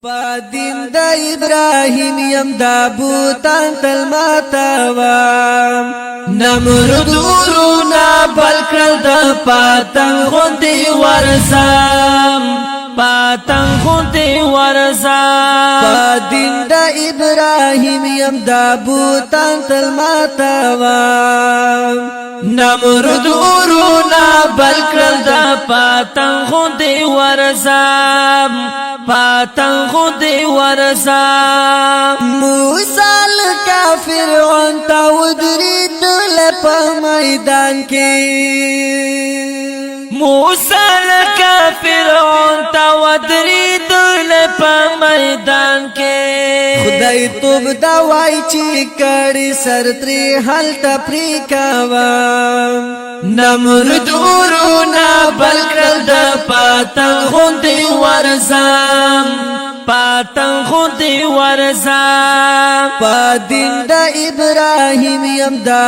پادین د ابراهیم یم دا بوتان تل ماتوام نمرود ورونا بلکل د پاتنګ غوندې ورځم پاتنګ غوندې ورځم پادین د ابراهیم یم دا بوتان تل ماتوام نمرود ورونا بلکل د پاتنګ غوندې ورځم پاتنګ غوندې ورځم موسی الکافرون تا ودرېدل په میدان کې موسی الکافرون تا ودرېدل په میدان کې خدای توب دا وای چې کړي سر ترې هلته پرې کوم نمرود ورونا بلکل د پاتنګ غوندې ورځم پاتنګ غوندې ورځم پادین د ابراهیم یم دا